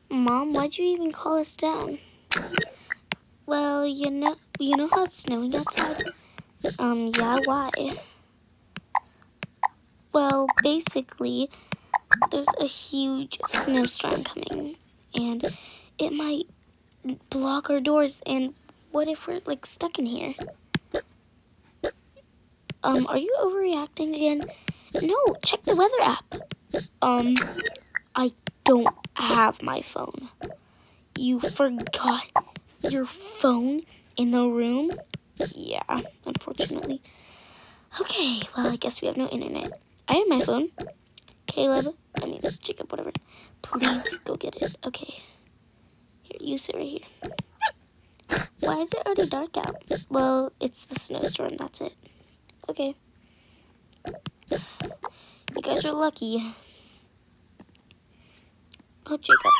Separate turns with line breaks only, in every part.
Mom, why'd you even call us down? Well, you know how it's snowing outside? Yeah, why? Well, basically, there's a huge snowstorm coming, and it might block our doors, and what if we're, like, stuck in here? Are you overreacting again? No, check the weather app. I don't have my phone. You forgot your phone in the room? Yeah, unfortunately. Okay, well, I guess we have no internet. I have my phone. Jacob, whatever. Please go get it. Okay. Here, you sit right here. Why is it already dark out? Well, it's the snowstorm, that's it. Okay. You guys are lucky. Oh, Jacob.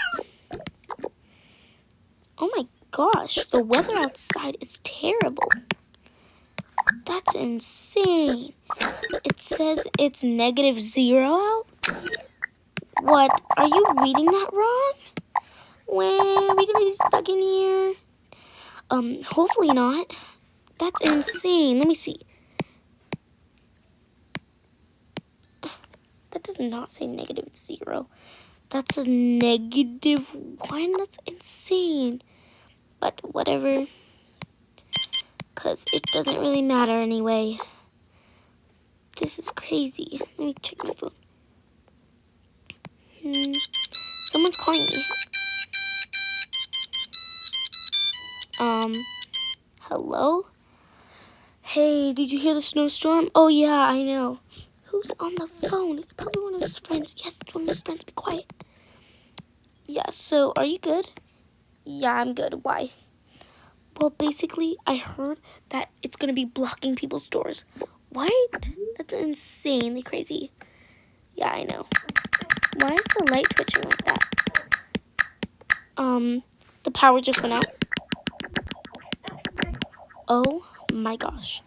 Oh my gosh, the weather outside is terrible. That's insane. It says it's -0 out? What? Are you reading that wrong? When are we gonna be stuck in here? Hopefully not. That's insane. Let me see. That does not say -0. That's a -1. That's insane. But whatever. Because it doesn't really matter anyway. This is crazy. Let me check my phone. Someone's calling me. Hello? Hey, did you hear the snowstorm? Oh, yeah, I know. Who's on the phone? It's probably one of his friends. Yes, it's one of my friends. Be quiet. Yeah, so are you good? Yeah, I'm good. Why? Well, basically, I heard that it's going to be blocking people's doors. What? That's insanely crazy. Yeah, I know. Why is the light twitching like that? The power just went out. Oh my gosh.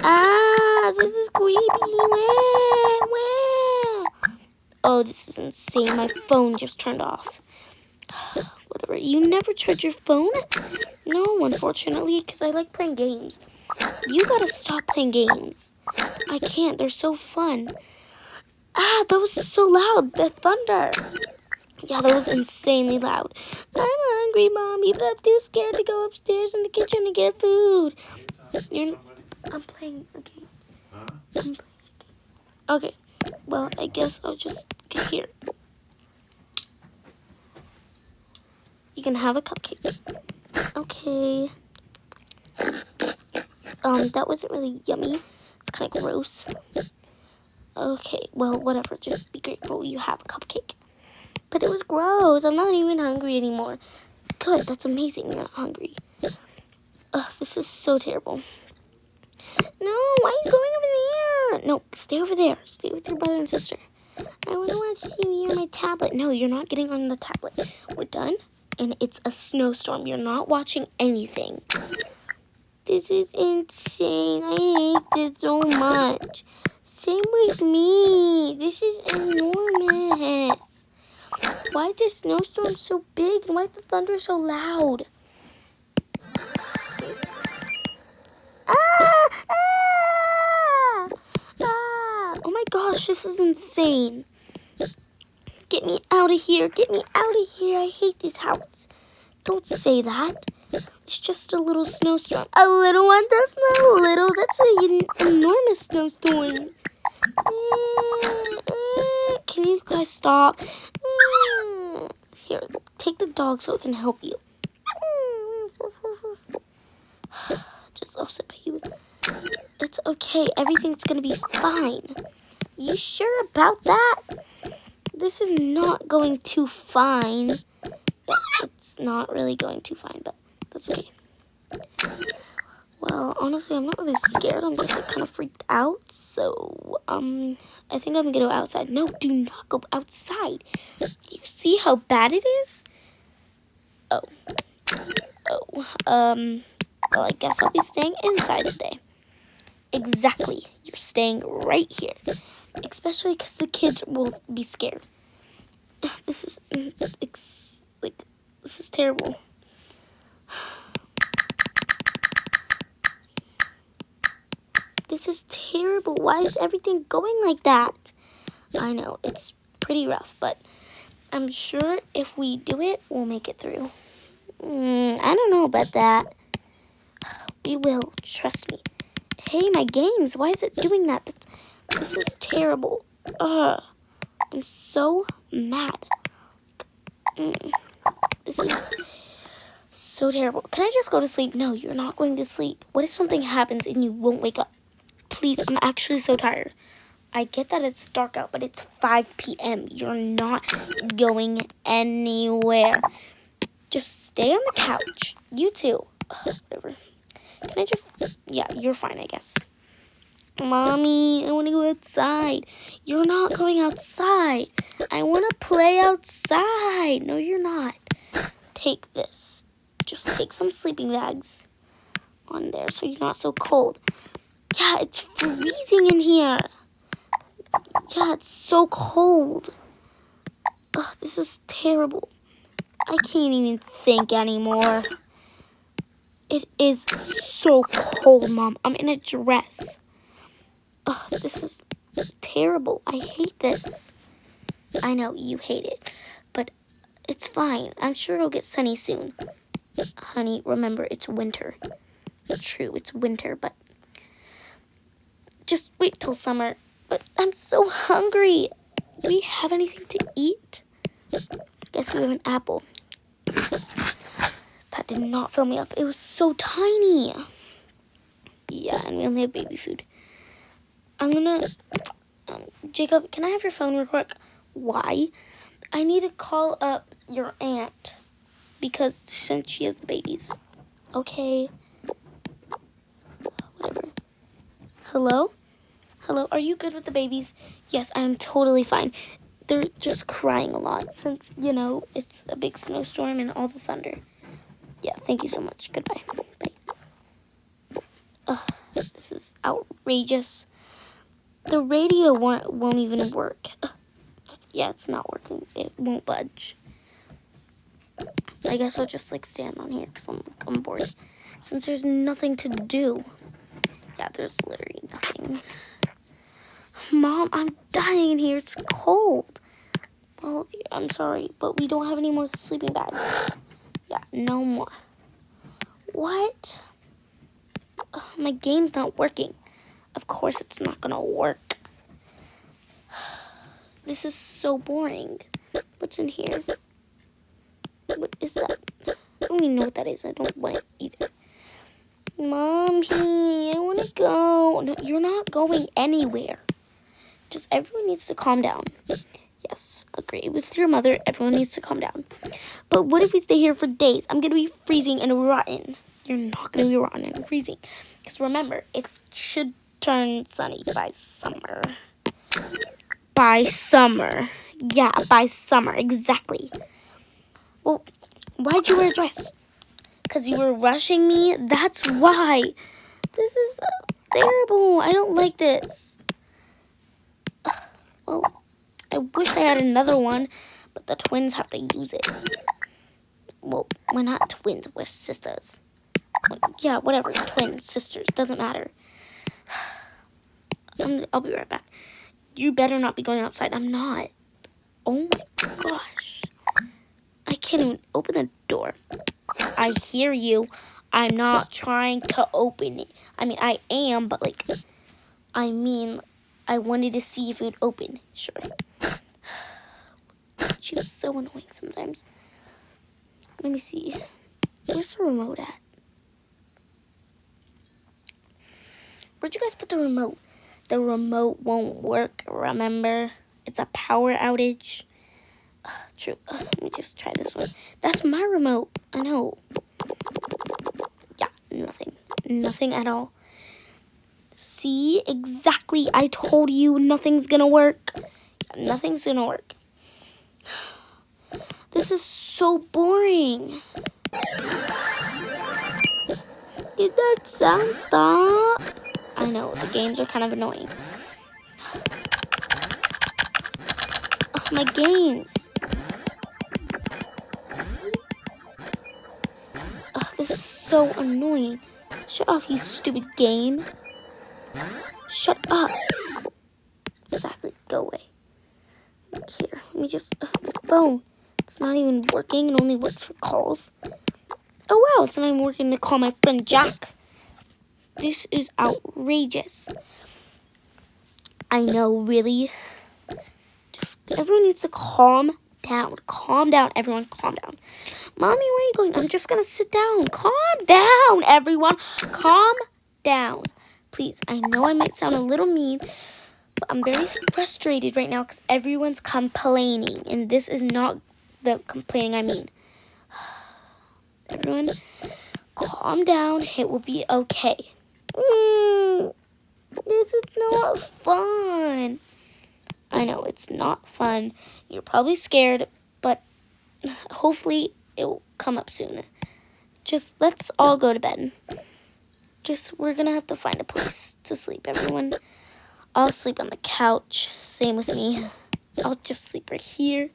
Ah, this is creepy. Oh, this is insane. My phone just turned off. Whatever. You never charge your phone? No, unfortunately, because I like playing games. You gotta stop playing games. I can't. They're so fun. Ah, that was so loud. The thunder. Yeah, that was insanely loud. I'm hungry, Mommy, but I'm too scared to go upstairs in the kitchen to get food. I'm playing a game. I'm playing a game. Okay, well, I guess I'll just get here. You can have a cupcake. Okay. That wasn't really yummy. It's kind of gross. Okay, well, whatever. Just be grateful you have a cupcake. But it was gross. I'm not even hungry anymore. Good, that's amazing. You're not hungry. Ugh, this is so terrible. No, why are you going over there? No, stay over there. Stay with your brother and sister. I want to watch TV on my tablet. No, you're not getting on the tablet. We're done, and it's a snowstorm. You're not watching anything. This is insane. I hate this so much. Same with me. This is enormous. Why is the snowstorm so big, and why is the thunder so loud? Ah! Ah! Ah! Oh my gosh, this is insane. Get me out of here. Get me out of here. I hate this house. Don't say that. It's just a little snowstorm. A little one? That's not little. That's an enormous snowstorm. Can you guys stop? Here, take the dog so it can help you. I'll sit by you. It's okay. Everything's gonna be fine. You sure about that? This is not going too fine. Yes, it's not really going too fine, but that's okay. Well, honestly, I'm not really scared. I'm just kind of freaked out. So, I think I'm gonna go outside. No, do not go outside. Do you see how bad it is? Well, I guess I'll be staying inside today. Exactly. You're staying right here. Especially because the kids will be scared. This is terrible. This is terrible. Why is everything going like that? I know, it's pretty rough, but I'm sure if we do it, we'll make it through. I don't know about that. We will, trust me. Hey, my games, why is it doing that? This is terrible. I'm so mad. This is so terrible. Can I just go to sleep? No, you're not going to sleep. What if something happens and you won't wake up? Please, I'm actually so tired. I get that it's dark out, but it's 5 p.m. You're not going anywhere. Just stay on the couch. You too. Whatever. Can I just... Yeah, you're fine, I guess. Mommy, I want to go outside. You're not going outside. I want to play outside. No, you're not. Take this. Just take some sleeping bags on there so you're not so cold. Yeah, it's freezing in here. Yeah, it's so cold. Ugh, this is terrible. I can't even think anymore. It is so cold, Mom. I'm in a dress. Ugh, this is terrible. I hate this. I know you hate it, but it's fine. I'm sure it'll get sunny soon. Honey, remember, it's winter. True, it's winter, but just wait till summer. But I'm so hungry. Do we have anything to eat? Guess we have an apple. That did not fill me up. It was so tiny. Yeah, and we only have baby food. I'm gonna... Jacob, can I have your phone real quick? Why? I need to call up your aunt. Because since she has the babies. Okay. Whatever. Hello? Hello, are you good with the babies? Yes, I am totally fine. They're just crying a lot since, you know, it's a big snowstorm and all the thunder. Yeah, thank you so much. Goodbye. Bye. This is outrageous. The radio won't even work. Yeah, it's not working. It won't budge. I guess I'll just, like, stand on here because I'm bored. Since there's nothing to do. Yeah, there's literally nothing. Mom, I'm dying in here. It's cold. Well, I'm sorry, but we don't have any more sleeping bags. Yeah, no more. What? My game's not working. Of course it's not gonna work. This is so boring. What's in here? What is that? I don't even know what that is. I don't want it either. Mommy, I want to go. No, you're not going anywhere. Just everyone needs to calm down. Yes, agree with your mother. Everyone needs to calm down. But what if we stay here for days? I'm going to be freezing and rotten. You're not going to be rotten and freezing. Because remember, it should turn sunny by summer. By summer. Yeah, by summer. Exactly. Well, why'd you wear a dress? Because you were rushing me? That's why. This is terrible. I don't like this. Well, I wish I had another one, but the twins have to use it. Well, we're not twins, we're sisters. Yeah, whatever, twins, sisters, doesn't matter. I'll be right back. You better not be going outside. I'm not. Oh my gosh. I can't even open the door. I hear you. I'm not trying to open it. I mean, I am, but like, I wanted to see if it would open. Sure. She's so annoying sometimes. Let me see. Where's the remote at? Where'd you guys put the remote? The remote won't work, remember? It's a power outage. True. Let me just try this one. That's my remote. I know. Yeah, nothing. Nothing at all. See? Exactly. I told you nothing's gonna work. Nothing's gonna work. This is so boring. Did that sound stop? I know, the games are kind of annoying. Oh, my games. so annoying. Shut off, you stupid game. Shut up. Exactly. Go away. Here, let me just... my phone. It's not even working. It only works for calls. Oh, wow. It's not even working to call my friend Jack. This is outrageous. I know, really. Just everyone needs to calm down. Calm down, everyone. Calm down. Mommy, where are you going? I'm just going to sit down. Calm down, everyone. Calm down. Please, I know I might sound a little mean, but I'm very frustrated right now because everyone's complaining. And this is not the complaining I mean. Everyone, calm down. It will be okay. This is not fun. I know, it's not fun. You're probably scared, but hopefully it will come up soon. Just let's all go to bed. We're gonna have to find a place to sleep, everyone. I'll sleep on the couch. Same with me. I'll just sleep right here.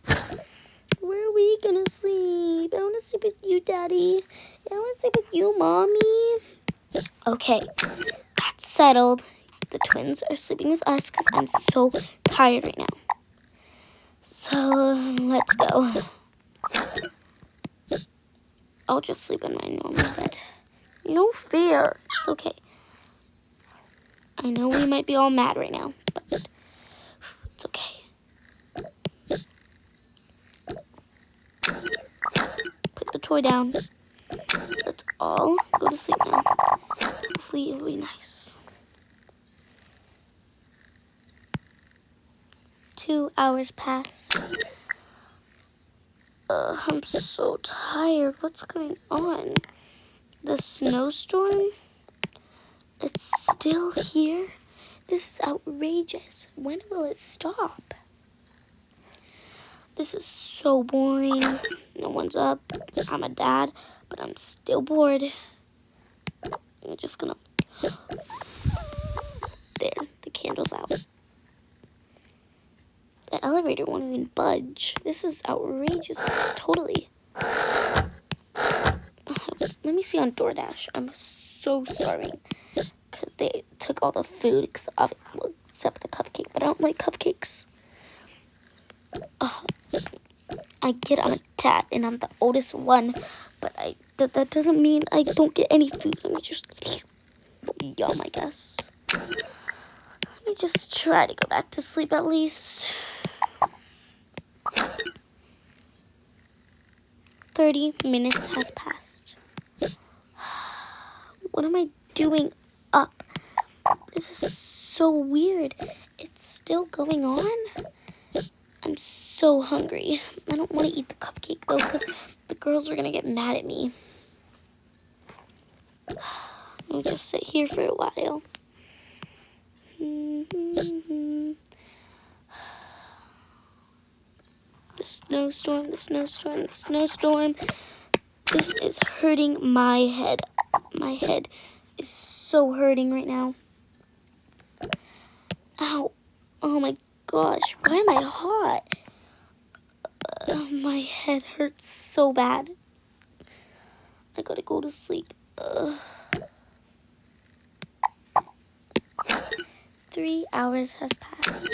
Where are we gonna sleep? I wanna sleep with you, Daddy. I wanna sleep with you, Mommy. Okay, that's settled. The twins are sleeping with us because I'm so tired right now. So, let's go. I'll just sleep in my normal bed. No fear. It's okay. I know we might be all mad right now, but it's okay. Put the toy down. Let's all go to sleep now. Hopefully it'll be nice. 2 hours passed. I'm so tired. What's going on? The snowstorm? It's still here? This is outrageous. When will it stop? This is so boring. No one's up. I'm a dad, but I'm still bored. I'm just gonna... There, the candle's out. The elevator won't even budge. This is outrageous. Totally. Let me see on DoorDash. I'm so starving. Because they took all the food except the cupcake. But I don't like cupcakes. I get I'm a dad and I'm the oldest one. But that doesn't mean I don't get any food. Let me just... Yum, I guess. Let me just try to go back to sleep at least. 30 minutes has passed. What am I doing up? This is so weird. It's still going on? I'm so hungry. I don't want to eat the cupcake though because the girls are going to get mad at me. Let me just sit here for a while. The snowstorm, the snowstorm, the snowstorm. This is hurting my head. My head is so hurting right now. Ow. Oh my gosh. Why am I hot? My head hurts so bad. I gotta go to sleep. 3 hours has passed.